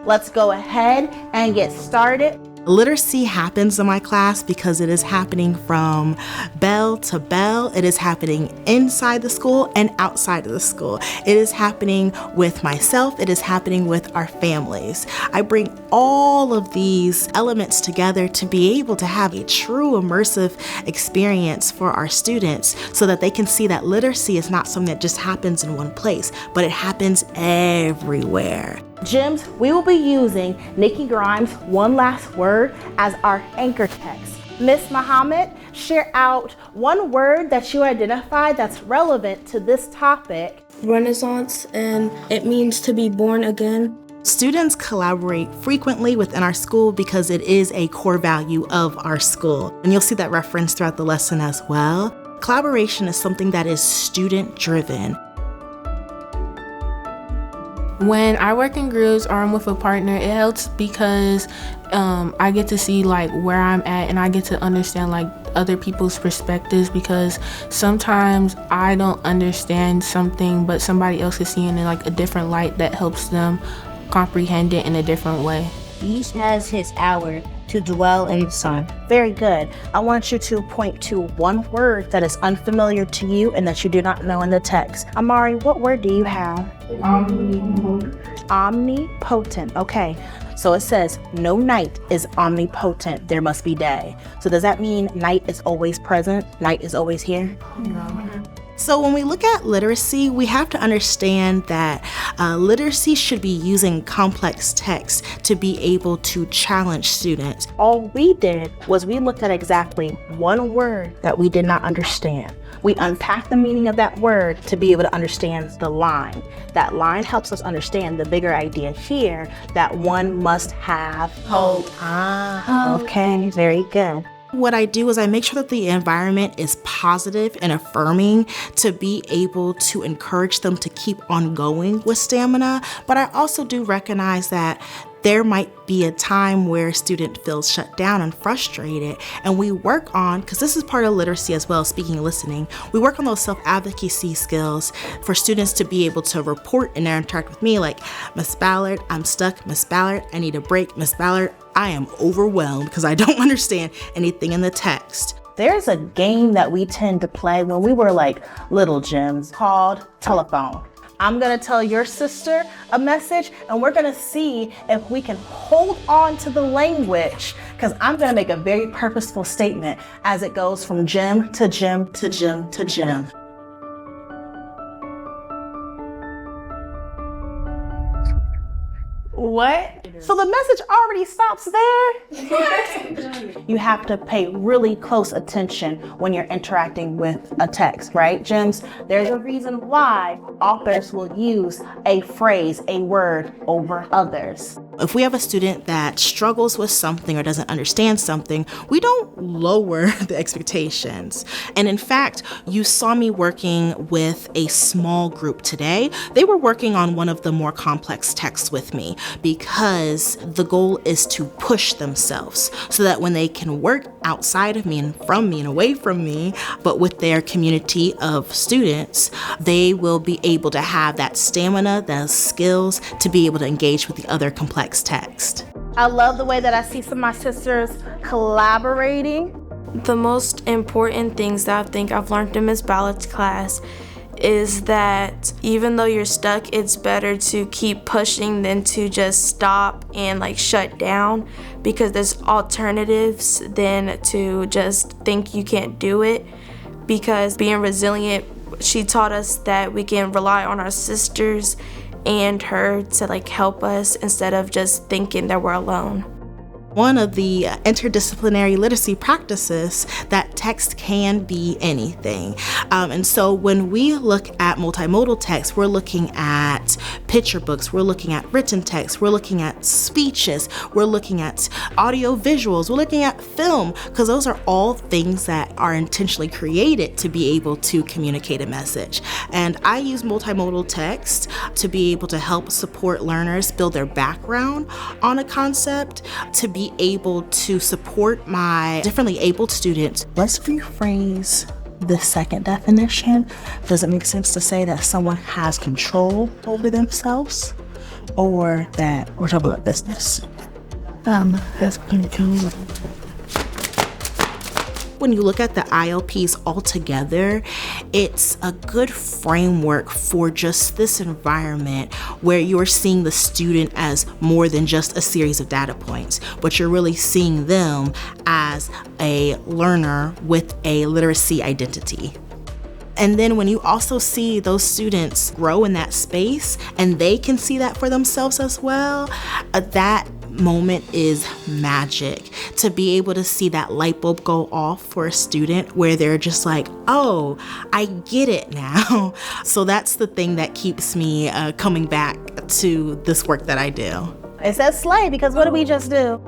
let's go ahead and get started. Literacy happens in my class because it is happening from bell to bell. It is happening inside the school and outside of the school. It is happening with myself. It is happening with our families. I bring all of these elements together to be able to have a true immersive experience for our students so that they can see that literacy is not something that just happens in one place, but it happens everywhere. Gems, we will be using Nikki Grimes' One Last Word as our anchor text. Ms. Muhammad, share out one word that you identified that's relevant to this topic. Renaissance, and it means to be born again. Students collaborate frequently within our school because it is a core value of our school. And you'll see that reference throughout the lesson as well. Collaboration is something that is student-driven. When I work in groups or I'm with a partner, it helps because I get to see like where I'm at and I get to understand like other people's perspectives, because sometimes I don't understand something but somebody else is seeing it in like a different light that helps them comprehend it in a different way. Each has his hour to dwell in the sun. Very good. I want you to point to one word that is unfamiliar to you and that you do not know in the text. Amari, what word do you have? Omnipotent. Okay. So it says, no night is omnipotent. There must be day. So does that mean night is always present? Night is always here? No. So when we look at literacy, we have to understand that literacy should be using complex text to be able to challenge students. All we did was we looked at exactly one word that we did not understand. We unpacked the meaning of that word to be able to understand the line. That line helps us understand the bigger idea here, that one must have hope. Okay, very good. What I do is I make sure that the environment is positive and affirming to be able to encourage them to keep on going with stamina. But I also do recognize that there might be a time where a student feels shut down and frustrated, and we work on, because this is part of literacy as well, speaking and listening, we work on those self-advocacy skills for students to be able to report and interact with me like, Miss Ballard, I'm stuck. Miss Ballard, I need a break. Miss Ballard, I am overwhelmed because I don't understand anything in the text. There's a game that we tend to play when we were like little Gems called telephone. I'm gonna tell your sister a message and we're gonna see if we can hold on to the language, because I'm gonna make a very purposeful statement as it goes from gem to gem to gem to gem. What? So the message already stops there? You have to pay really close attention when you're interacting with a text, right, Gems? There's a reason why authors will use a phrase, a word over others. If we have a student that struggles with something or doesn't understand something, we don't lower the expectations. And in fact, you saw me working with a small group today. They were working on one of the more complex texts with me because the goal is to push themselves so that when they can work outside of me and from me and away from me, but with their community of students, they will be able to have that stamina, those skills to be able to engage with the other complex text. I love the way that I see some of my sisters collaborating. The most important things that I think I've learned in Ms. Ballard's class is that even though you're stuck, it's better to keep pushing than to just stop and like shut down, because there's alternatives than to just think you can't do it. Because being resilient, she taught us that we can rely on our sisters and her to like help us instead of just thinking that we're alone. One of the interdisciplinary literacy practices, that text can be anything. And so when we look at multimodal text, we're looking at picture books, we're looking at written text, we're looking at speeches, we're looking at audio visuals, we're looking at film, because those are all things that are intentionally created to be able to communicate a message. And I use multimodal text to be able to help support learners build their background on a concept, to be able to support my differently abled students. Let's rephrase the second definition. Does it make sense to say that someone has control over themselves? or that we're talking about business? That's pretty cool. When you look at the ILPs altogether, it's a good framework for just this environment where you're seeing the student as more than just a series of data points, but you're really seeing them as a learner with a literacy identity. And then when you also see those students grow in that space and they can see that for themselves as well, that moment is magic. To be able to see that light bulb go off for a student where they're just like, oh, I get it now. So that's the thing that keeps me coming back to this work that I do. It says slay because what did we just do?